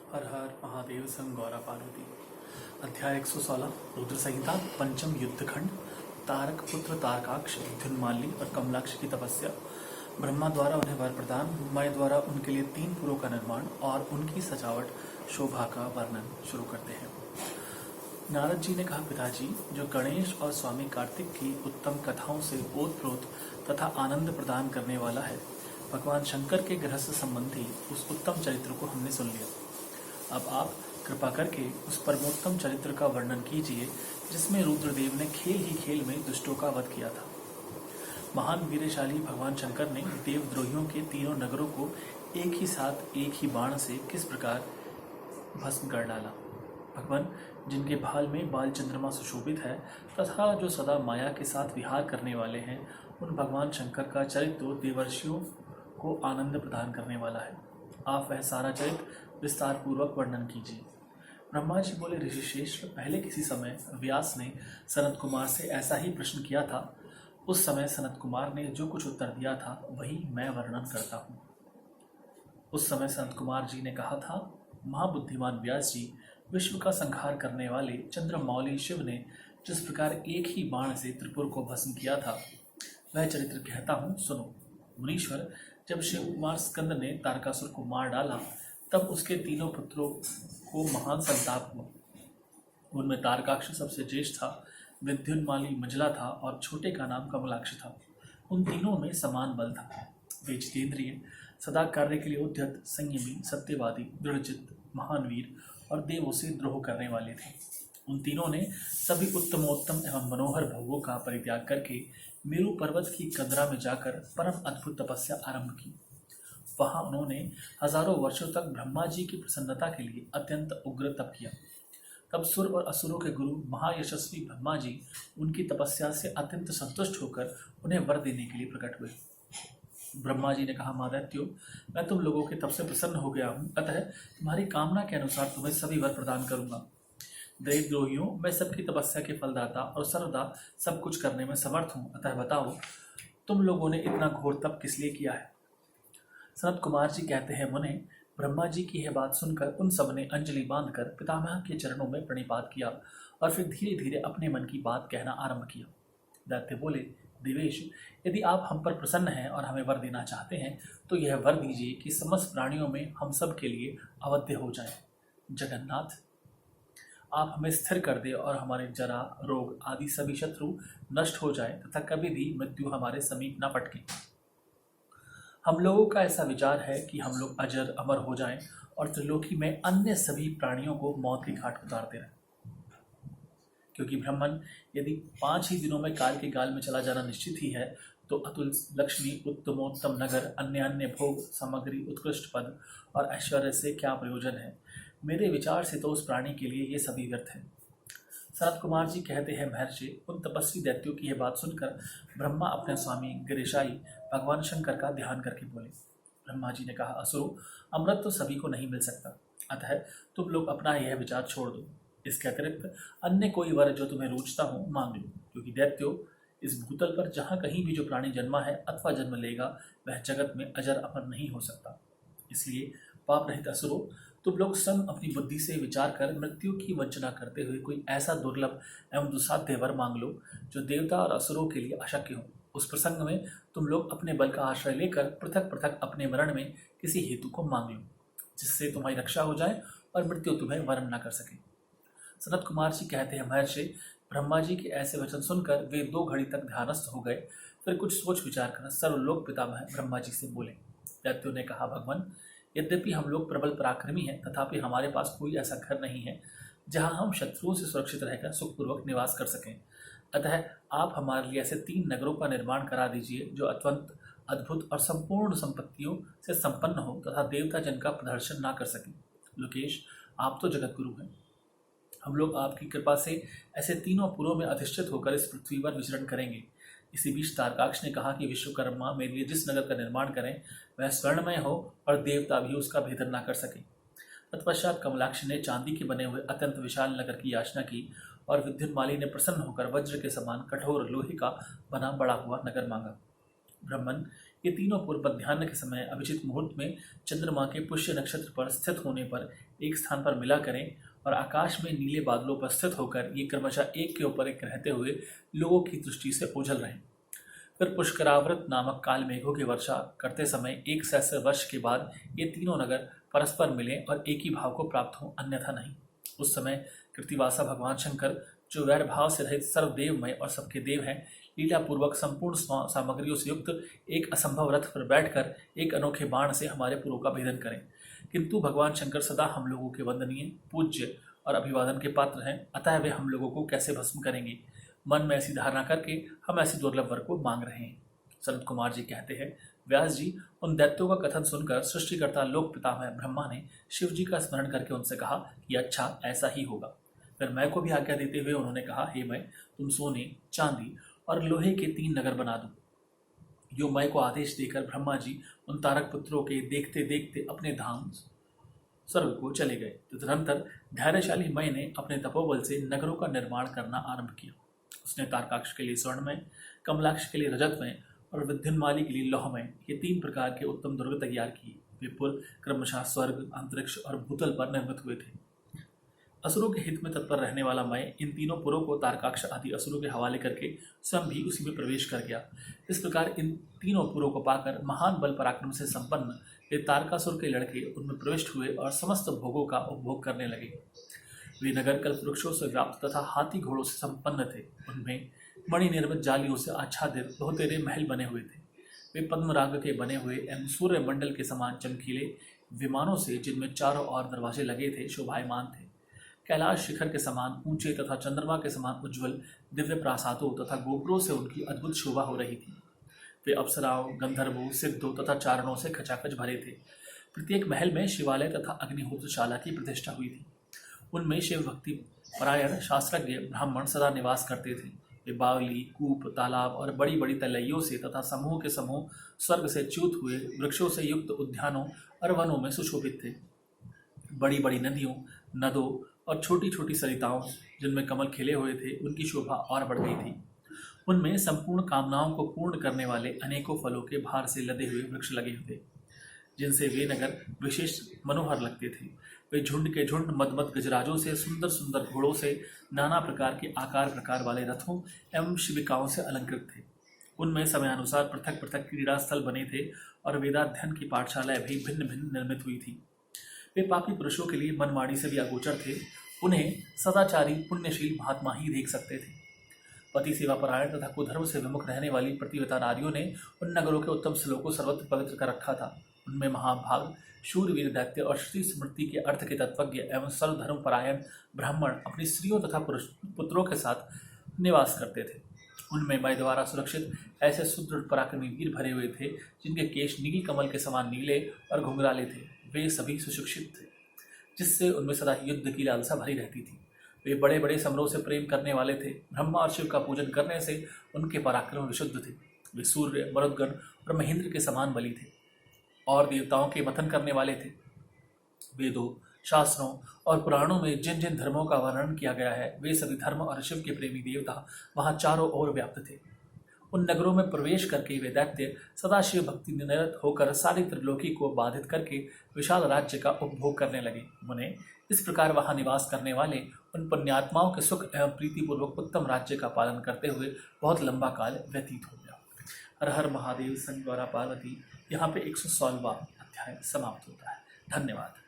हर हर महादेव संग गौरा पार्वती। अध्याय 116 रुद्र संहिता पंचम युद्धखंड। तारक पुत्र तारकाक्ष, द्युन्माली और कमलाक्ष की तपस्या। ब्रह्मा द्वारा उन्हें वर प्रदान, मय द्वारा उनके लिए 3 पुरों का निर्माण और उनकी सजावट शोभा का वर्णन शुरू करते हैं। नारद जी ने कहा, पिताजी, जो गणेश और स्वामी कार्तिक की उत्तम कथाओं से ओतप्रोत तथा आनंद प्रदान करने वाला है, भगवान शंकर के गृहस्थ संबंधी उस उत्तम चरित्र को हमने सुन लिया। अब आप कृपा करके उस परमोत्तम चरित्र का वर्णन कीजिए जिसमें रुद्रदेव ने खेल ही खेल में दुष्टों का वध किया था। महान वीरशाली भगवान शंकर ने देवद्रोहियों के तीनों नगरों को एक ही साथ एक ही बाण से किस प्रकार भस्म कर डाला। भगवान जिनके भाल में बाल चंद्रमा सुशोभित है तथा जो सदा माया के साथ विहार करने वाले हैं, उन भगवान शंकर का चरित्र देवर्षियों को आनंद प्रदान करने वाला है। आप वह सारा चरित्र विस्तार पूर्वक वर्णन कीजिए। ब्रह्मा जी बोले, ऋषि श्रेष्ठ, पहले किसी समय व्यास ने सनत कुमार से ऐसा ही प्रश्न किया था। उस समय सनत कुमार ने जो कुछ उत्तर दिया था वही मैं वर्णन करता हूँ। उस समय सनत कुमार जी ने कहा था, महाबुद्धिमान व्यास जी, विश्व का संहार करने वाले चंद्रमौली शिव ने जिस प्रकार एक ही बाण से त्रिपुर को भस्म किया था, वह चरित्र कहता हूँ, सुनो। मुनीश्वर, जब शिव कुमार स्कंद ने तारकासुर को मार डाला, तब उसके तीनों पुत्रों को महान संताप हुआ। उनमें तारकाक्ष सबसे ज्येष्ठ था, विद्युन्माली मंझला था और छोटे का नाम कमलाक्ष था। उन तीनों में समान बल था। वे जितेंद्रिय, सदा कार्य के लिए उद्यत, संयमी, सत्यवादी, दृढ़चित्त, महान वीर और देवों से द्रोह करने वाले थे। उन तीनों ने सभी उत्तमोत्तम एवं मनोहर भोगों का परित्याग करके मेरु पर्वत की कंदरा में जाकर परम अद्भुत तपस्या आरंभ की। वहां उन्होंने हजारों वर्षों तक ब्रह्मा जी की प्रसन्नता के लिए अत्यंत उग्र तप किया। तब सुर और असुरों के गुरु महायशस्वी ब्रह्मा जी उनकी तपस्या से अत्यंत संतुष्ट होकर उन्हें वर देने के लिए प्रकट हुए। ब्रह्मा जी ने कहा, महादैत्यो, मैं तुम लोगों के तप से प्रसन्न हो गया हूँ, अतः तुम्हारी कामना के अनुसार तुम्हें सभी वर प्रदान करूंगा। देवद्रोहियों, मैं सबकी तपस्या के फलदाता और सर्वदा सब कुछ करने में समर्थ हूँ, अतः बताओ, तुम लोगों ने इतना घोर तप किस लिए किया है। सनत कुमार जी कहते हैं, मुने, ब्रह्मा जी की यह बात सुनकर उन सब ने अंजलि बांधकर पितामह के चरणों में प्रणिपात किया और फिर धीरे धीरे अपने मन की बात कहना आरंभ किया। दैत्य बोले, देवेश, यदि आप हम पर प्रसन्न हैं और हमें वर देना चाहते हैं तो यह वर दीजिए कि समस्त प्राणियों में हम सब के लिए अवध्य हो जाए। जगन्नाथ, आप हमें स्थिर कर दे और हमारे जरा, रोग आदि सभी शत्रु नष्ट हो जाए तथा कभी भी मृत्यु हमारे समीप न पटके। हम लोगों का ऐसा विचार है कि हम लोग अजर अमर हो जाएं और त्रिलोकी में अन्य सभी प्राणियों को मौत के घाट उतारते रहें। क्योंकि ब्रह्मन, यदि 5 ही दिनों में काल के गाल में चला जाना निश्चित ही है, तो अतुल लक्ष्मी, उत्तमोत्तम नगर, अन्य अन्य भोग सामग्री, उत्कृष्ट पद और ऐश्वर्य से क्या प्रयोजन है। मेरे विचार से तो उस प्राणी के लिए ये सभी व्यर्थ है। सनत कुमार जी कहते हैं, महर्षि, उन तपस्वी दैत्यों की यह बात सुनकर ब्रह्मा अपने स्वामी गिरिशाई भगवान शंकर का ध्यान करके बोले। ब्रह्मा जी ने कहा, असुरो, अमृत तो सभी को नहीं मिल सकता, अतः तुम लोग अपना यह विचार छोड़ दो। इसके अतिरिक्त अन्य कोई वर जो तुम्हें रोचता हो मांग लो, क्योंकि दैत्यो, इस भूतल पर जहाँ कहीं भी जो प्राणी जन्मा है अथवा जन्म लेगा, वह जगत में अजर अमर नहीं हो सकता। इसलिए पाप रहित असुरो, तुम लोग स्वयं अपनी बुद्धि से विचार कर मृत्यु की वंचना करते हुए कोई ऐसा दुर्लभ एवं दुस्साध्य वर मांग लो जो देवता और असुरों के लिए अशक्य हो। उस प्रसंग में तुम लोग अपने बल का आश्रय लेकर पृथक पृथक अपने मरण में किसी हेतु को मांग लो, जिससे तुम्हारी रक्षा हो जाए और मृत्यु तुम्हें वरण न कर सके। सनत कुमार जी कहते हैं, महर्षि, ब्रह्मा जी के ऐसे वचन सुनकर वे 2 घड़ी तक ध्यानस्थ हो गए। फिर कुछ सोच विचार कर सर्वलोक पितामह ब्रह्मा जी से बोले। दैत्यों ने कहा, भगवान, यद्यपि हम लोग प्रबल पराक्रमी हैं, तथापि हमारे पास कोई ऐसा घर नहीं है जहां हम शत्रुओं से सुरक्षित रहकर सुखपूर्वक निवास कर सकें। अतः आप हमारे लिए ऐसे 3 नगरों का निर्माण करा दीजिए जो अत्यंत अद्भुत और संपूर्ण संपत्तियों से संपन्न हो तथा देवता जन का प्रदर्शन ना कर सके। लोकेश, आप तो जगत गुरु हैं। हम लोग आपकी कृपा से ऐसे तीनों पुरों में अधिष्ठित होकर इस पृथ्वी पर विचरण करेंगे। इसी बीच तारकाक्ष ने कहा कि विश्वकर्मा मेरे लिए जिस नगर का निर्माण करें वह स्वर्णमय हो और देवता भी उसका भेदन ना कर सके। तत्पश्चात कमलाक्ष ने चांदी के बने हुए अत्यंत विशाल नगर की याचना की और विद्युन्माली ने प्रसन्न होकर वज्र के समान कठोर लोहे का बना बड़ा हुआ नगर मांगा। ब्रह्मन, ये तीनों पूर्व मध्याह्न के समय अभिजित मुहूर्त में चंद्रमा के पुष्य नक्षत्र पर स्थित होने पर एक स्थान पर मिला करें और आकाश में नीले बादलों पर स्थित होकर ये क्रमशः एक के ऊपर एक रहते हुए लोगों की दृष्टि से ओझल रहें। फिर पुष्करावृत नामक काल मेघों की वर्षा करते समय 1 सहस्र वर्ष के बाद ये तीनों नगर परस्पर मिलें और एक ही भाव को प्राप्त हों, अन्यथा नहीं। उस समय कृतिवासा भगवान शंकर, जो वैर भाव से रहित सर्वदेवमय और सबके देव हैं, लीला पूर्वक संपूर्ण सामग्रियों से युक्त एक असंभव रथ पर बैठकर एक अनोखे बाण से हमारे पुरों का भेदन करें। किंतु भगवान शंकर सदा हम लोगों के वंदनीय, पूज्य और अभिवादन के पात्र हैं, अतः वे हम लोगों को कैसे भस्म करेंगे? मन में ऐसी धारणा करके हम ऐसी दुर्लभ वर को मांग रहे हैं। सनत कुमार जी कहते हैं, व्यास जी, उन दैत्यों का कथन सुनकर सृष्टिकर्ता लोक पितामह ब्रह्मा ने शिव जी का स्मरण करके उनसे कहा कि अच्छा, ऐसा ही होगा। फिर मैं को भी आज्ञा देते हुए उन्होंने कहा, हे मैं, तुम सोने, चांदी और लोहे के 3 नगर बना दो। यो मैं को आदेश देकर ब्रह्मा जी उन तारक पुत्रों के देखते देखते अपने धाम स्वर्ग को चले गए। तदनंतर धैर्यशाली मैं ने अपने तपोबल से नगरों का निर्माण करना आरंभ किया। उसने तारकाक्ष के लिए स्वर्णमय, कमलाक्ष के लिए रजतमय और विद्युन्माली के लिए लौहमय, ये 3 प्रकार के उत्तम दुर्ग तैयार किए। वे पुर क्रमशः स्वर्ग, अंतरिक्ष और भूतल पर निर्मित हुए थे। असुरों के हित में तत्पर रहने वाला मैं इन तीनों पुरों को तारकाक्ष आदि असुरों के हवाले करके स्वयं भी उसी में प्रवेश कर गया। इस प्रकार इन तीनों पुरों को पाकर महान बल पराक्रम से संपन्न वे तारकासुर के लड़के उनमें प्रविष्ट हुए और समस्त भोगों का उपभोग करने लगे। वे नगर कल्प वृक्षों से व्याप्त तथा हाथी घोड़ों से संपन्न थे। उनमें मणि निर्मित जालियों से आच्छादित बहुतेरे महल बने हुए थे। वे पद्मराग के बने हुए एवं सूर्य मंडल के समान चमकीले विमानों से, जिनमें चारों ओर दरवाजे लगे थे, शोभायमान थे। कैलाश शिखर के समान ऊंचे तथा चंद्रमा के समान उज्ज्वल दिव्य प्रासादों तथा गोपुरों से उनकी अद्भुत शोभा हो रही थी। वे अप्सराओं, गंधर्वों, सिद्धों तथा चारणों से खचाखच भरे थे। प्रत्येक महल में शिवालय तथा अग्निहोत्रशाला की प्रतिष्ठा हुई थी। उनमें शिव भक्ति परायण शास्त्रज्ञ ब्राह्मण सदा निवास करते थे। वे बावली, कूप, तालाब और बड़ी बड़ी तलैयों से तथा समूह के समूह स्वर्ग से च्युत हुए वृक्षों से युक्त उद्यानों और वनों में सुशोभित थे। बड़ी बड़ी नदियों, नदों और छोटी छोटी सरिताओं, जिनमें कमल खिले हुए थे, उनकी शोभा और बढ़ गई थी। उनमें संपूर्ण कामनाओं को पूर्ण करने वाले अनेकों फलों के भार से लदे हुए वृक्ष लगे थे, जिनसे वे नगर विशेष मनोहर लगते थे। वे झुंड के झुंड मदमद गजराजों से, सुंदर सुंदर घोड़ों से, नाना प्रकार के आकार प्रकार वाले रथों एवं शिविकाओं से अलंकृत थे। उनमें समयानुसार पृथक पृथक क्रीड़ा स्थल बने थे और वेदाध्ययन की पाठशालाएं भी भिन्न भिन्न निर्मित हुई थी। वे पापी पुरुषों के लिए मनमाड़ी से भी अगोचर थे। उन्हें सदाचारी पुण्यशील महात्मा ही देख सकते थे। पति सेवा परायण तथा कुधर्म से विमुख रहने वाली प्रतिव्रता नारियों ने उन नगरों के उत्तम स्थलों को सर्वत्र पवित्र कर रखा था। उनमें महाभाग शूरवीर दैत्य और श्रुति स्मृति के अर्थ के तत्वज्ञ एवं सर्वधर्म परायण ब्राह्मण अपनी स्त्रियों तथा पुत्रों के साथ निवास करते थे। उनमें मैं द्वारा सुरक्षित ऐसे सुदृढ़ पराक्रमी वीर भरे हुए थे, जिनके केश नील कमल के समान नीले और घुंघराले थे। वे सभी सुशिक्षित थे, जिससे उनमें सदा युद्ध की लालसा भरी रहती थी। वे बड़े बड़े समरों से प्रेम करने वाले थे। ब्रह्मा और शिव का पूजन करने से उनके पराक्रम विशुद्ध थे। वे सूर्य, मरुदगण और महेंद्र के समान बली थे और देवताओं के मथन करने वाले थे। वेदों, शास्त्रों और पुराणों में जिन जिन धर्मों का वर्णन किया गया है, वे सभी धर्म और शिव के प्रेमी देवता वहां चारों ओर व्याप्त थे। उन नगरों में प्रवेश करके वे दैत्य सदा शिव भक्ति निरत होकर सारी त्रिलोकी को बाधित करके विशाल राज्य का उपभोग करने लगे। मुने, इस प्रकार वहां निवास करने वाले उन पुण्यात्माओं के सुख एवं प्रीतिपूर्वक उत्तम राज्य का पालन करते हुए बहुत लंबा काल व्यतीत हो गया। हर हर महादेव। संग द्वारा पार्वती। यहाँ पे 116वां अध्याय समाप्त होता है। धन्यवाद।